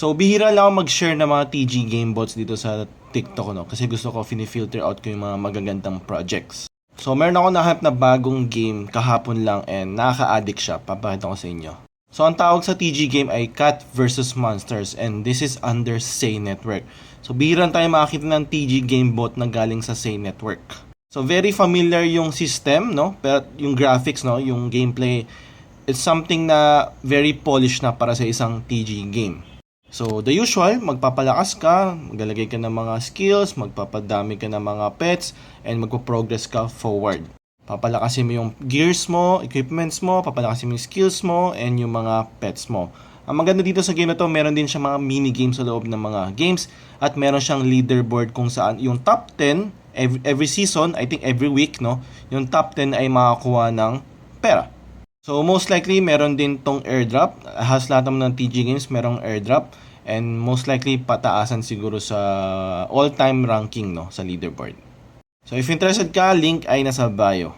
So, bihira lang ako mag-share ng mga TG game bots dito sa TikTok, no? Kasi gusto ko fini-filter out ko yung mga magagandang projects. So, meron ako nahanap na bagong game kahapon lang and nakaka-addict siya. Papakita ko sa inyo. So, ang tawag sa TG game ay Cat vs. Monsters and this is under Say Network. So, bihira tayo makakita ng TG game bot na galing sa Say Network. So, very familiar yung system, no? Pero yung graphics, no? Yung gameplay, it's something na very polished na para sa isang TG game. So, the usual, magpapalakas ka, maglalagay ka ng mga skills, magpapadami ka ng mga pets, and magpo-progress ka forward. Papalakasin mo yung gears mo, equipments mo, papalakasin mo yung skills mo, and yung mga pets mo. Ang maganda dito sa game na to, meron din siya mga mini-games sa loob ng mga games, at meron siyang leaderboard kung saan yung top 10, every season, I think every week, no, yung top 10 ay makakuha ng pera. So, most likely, meron din tong airdrop. Halos lahat naman ng TG games, merong airdrop. And most likely, pataasan siguro sa all-time ranking, no, sa leaderboard. So, if interested ka, link ay nasa bio.